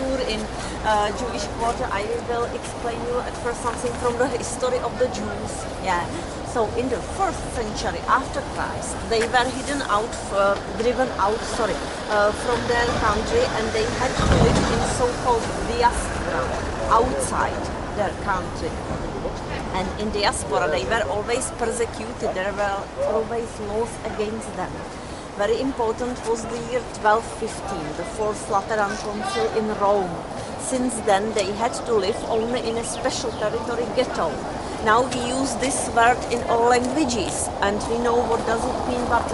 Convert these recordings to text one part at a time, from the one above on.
tour in Jewish quarter, I will explain you at first something from the history of the Jews. Yeah. So in the 1st century after Christ, they were driven out, from their country, and they had to live in so-called diaspora, outside their country. And in diaspora, they were always persecuted. There were always laws against them. Very important was the year 1215, the Fourth Lateran Council in Rome. Since then, they had to live only in a special territory, ghetto. Now we use this word in all languages, and we know what does it mean, but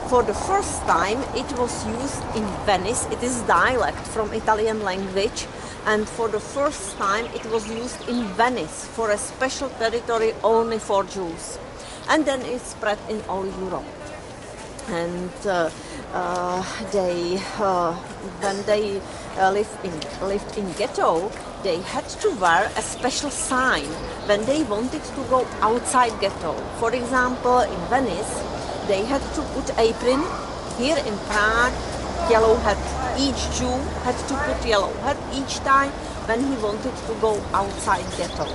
for the first time it was used in Venice. It is dialect from Italian language, and for the first time it was used in Venice for a special territory only for Jews. And then it spread in all Europe. And when they lived in ghetto, they had to wear a special sign when they wanted to go outside ghetto. For example, in Venice, they had to put apron. Here in Prague, yellow hat. Each Jew had to put yellow hat each time when he wanted to go outside ghetto.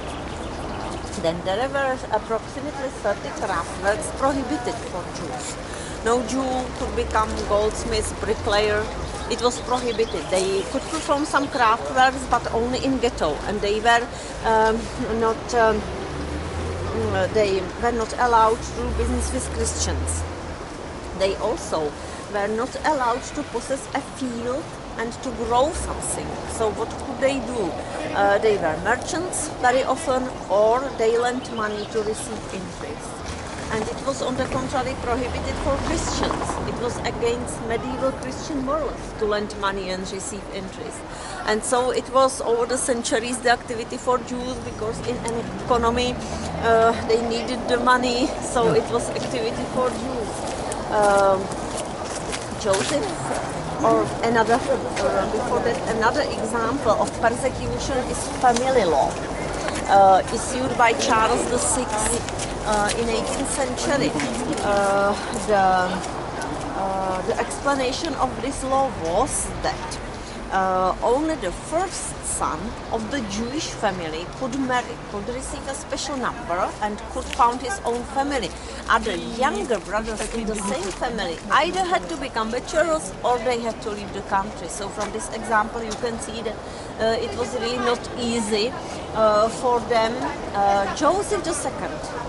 Then there were approximately 30 craft works prohibited for Jews. No Jew could become goldsmith, bricklayer. It was prohibited. They could perform some craft works, but only in ghetto, and they were not allowed to do business with Christians. They also were not allowed to possess a field and to grow something. So what could they do? They were merchants very often, or they lent money to receive interest. And it was on the contrary prohibited for Christians. It was against medieval Christian morals to lend money and receive interest. And so it was over the centuries the activity for Jews, because in an economy they needed the money, so it was activity for Jews. Joseph, or another example of persecution is family law, issued by Charles VI in 18th century. The explanation of this law was that only the first son of the Jewish family could marry, could receive a special number, and could found his own family. Other younger brothers in the same family either had to become bachelors or they had to leave the country. So from this example you can see that it was really not easy for them. Joseph II,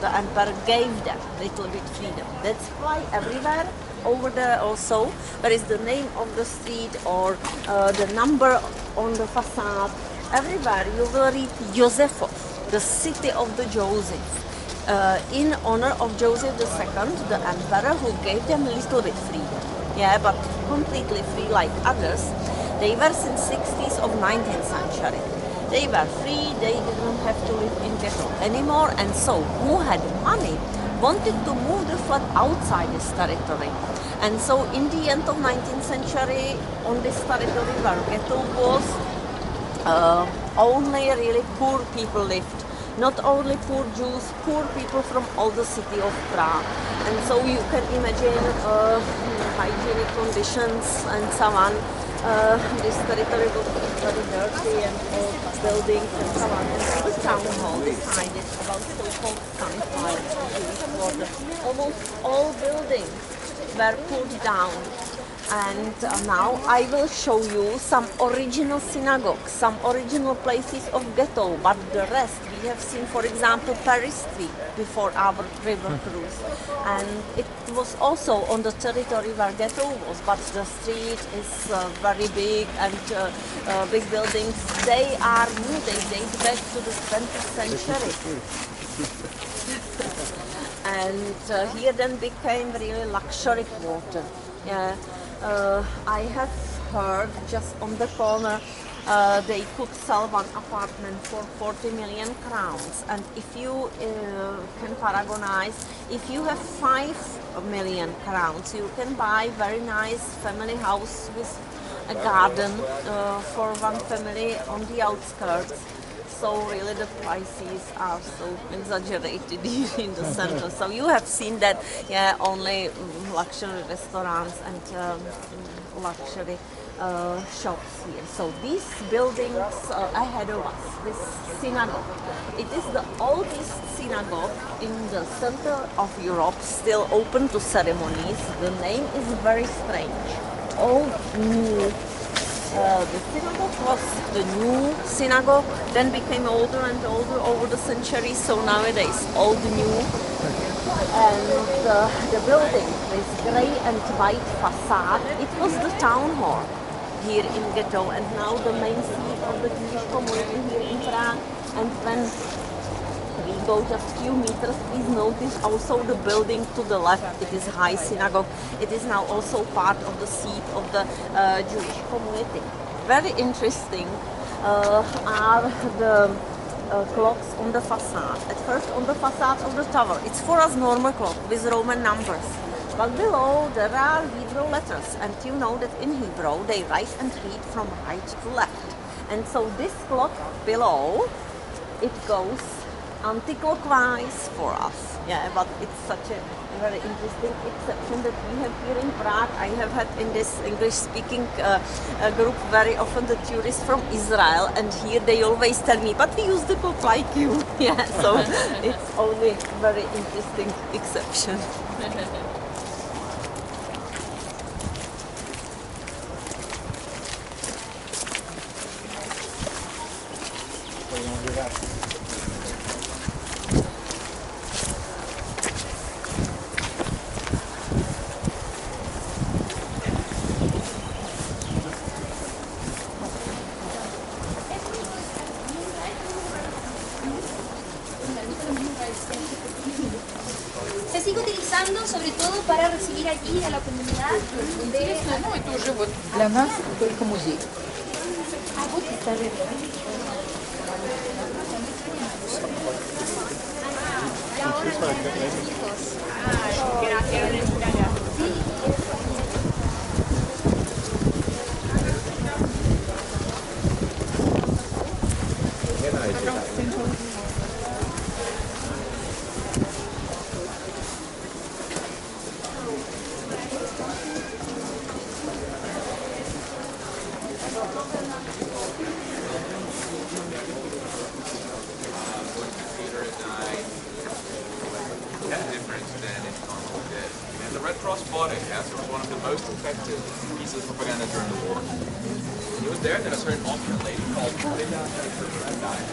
the emperor, gave them little bit freedom. That's why everywhere over there also there is the name of the street or the number on the facade. Everywhere you will read Josefov, the city of the Joseph, in honor of Joseph II, the emperor, who gave them a little bit freedom. Yeah, but completely free like others. They were since 60s of 19th century. They were free, they didn't have to live in ghetto anymore, and so who had money wanted to move the flat outside this territory. And so in the end of 19th century, on this territory where ghetto was, only really poor people lived. Not only poor Jews, poor people from all the city of Prague. And so you can imagine hygienic conditions and so on. This territory was very dirty and all buildings and so on. And so the town hall decided about so-called sunfire Jewish quarter. Almost all buildings were pulled down. And now I will show you some original synagogues, some original places of ghetto, but the rest we have seen, for example, Paris Street before our river cruise. And it was also on the territory where ghetto was, but the street is very big and big buildings. They are new, they date back to the 20th century. And here then became really luxury quarter. Yeah. I have heard just on the corner they could sell one apartment for 40 million crowns, and if you can paragonize, if you have 5 million crowns you can buy very nice family house with a garden for one family on the outskirts. So really the prices are so exaggerated in the center. So you have seen that, yeah, only luxury restaurants and luxury shows here. So these buildings ahead of us, this synagogue, it is the oldest synagogue in the center of Europe, still open to ceremonies. The name is very strange. Old New. The synagogue was the new synagogue, then became older and older over the centuries, so nowadays Old New. And the building with grey and white facade, it was the town hall here in Ghetto, and now the main seat of the Jewish community here in Prague. And when we go just few meters, please notice also the building to the left, it is High Synagogue. It is now also part of the seat of the Jewish community. Very interesting are the clocks on the facade. At first on the facade of the tower, it's for us normal clock with Roman numbers. But below there are Hebrew letters, and you know that in Hebrew they write and read from right to left. And so this clock below, it goes anti-clockwise for us. Yeah, but it's such a very interesting exception that we have here in Prague. I have had in this English-speaking group very often the tourists from Israel, and here they always tell me, but we use the clock like you. Yeah, so it's only very interesting exception. Se sigue utilizando sobre todo para recibir allí a la comunidad de... Ну, это уже вот для нас только музей. And the Red Cross bought it, yes, it was one of the most effective pieces of propaganda during the war. He was there, then a certain alternate lady called died.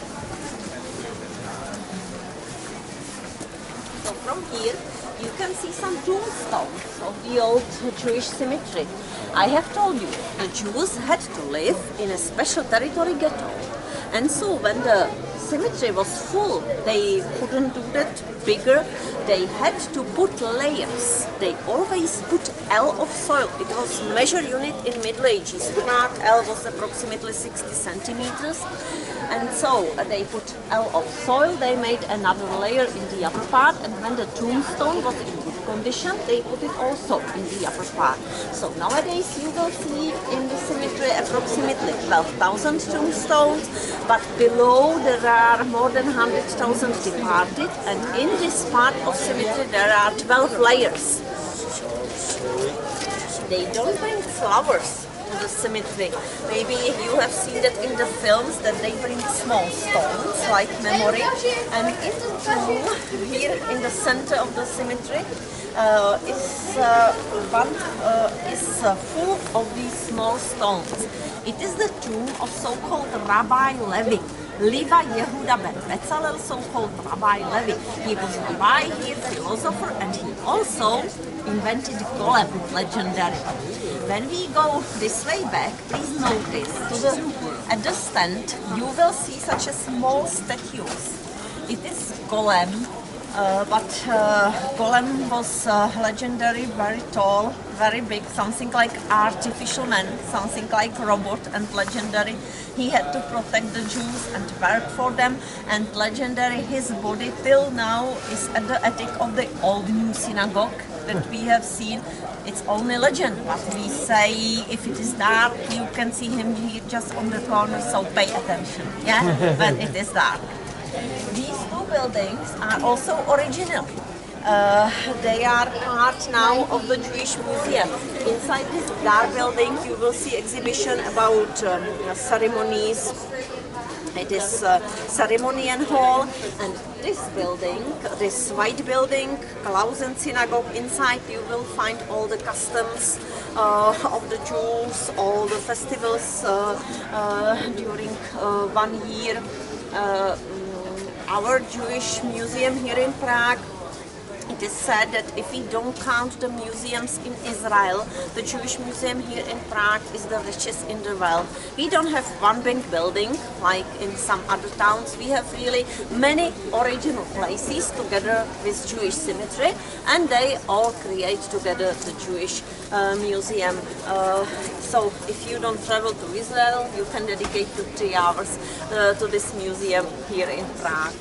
So from here you can see some tombstones of the old Jewish cemetery. I have told you, the Jews had to live in a special territory ghetto. And so when the cemetery was full, they couldn't do that bigger. They had to put layers. They always put L of soil. It was measure unit in Middle Ages. L was approximately 60 centimeters. And so they put L of soil, they made another layer in the upper part, and when the tombstone was in good condition, they put it also in the upper part. So nowadays you will see in the cemetery approximately 12,000 tombstones, but below there are more than 100,000 departed, and in this part of cemetery there are 12 layers. They don't bring flowers to the cemetery. Maybe you have seen that in the films that they bring small stones like memory, and in the tomb here in the center of the cemetery is full of these small stones. It is the tomb of so-called Rabbi Levi. Liva Yehuda ben Betzalel, so-called Rabbi Levi. He was a rabbi, he a philosopher, and he also invented golem, legendary. When we go this way back, please notice, at the stand you will see such a small statues. It is golem, but golem was legendary, very tall, very big, something like artificial man, something like robot, and legendary. He had to protect the Jews and work for them, and legendary, his body till now is at the attic of the old new synagogue that we have seen. It's only legend, but we say if it is dark, you can see him here just on the corner, so pay attention, yeah, when it is dark. These two buildings are also original. They are part now of the Jewish Museum. Inside this dark building you will see exhibition about ceremonies. It is ceremonial hall, and this building, this white building, Klausen Synagogue, inside you will find all the customs of the Jews, all the festivals during 1 year. Our Jewish museum here in Prague, it is said that if we don't count the museums in Israel, the Jewish museum here in Prague is the richest in the world. We don't have one big building like in some other towns. We have really many original places together with Jewish symmetry, and they all create together the Jewish museum. So if you don't travel to Israel, you can dedicate 3 hours to this museum here in Prague.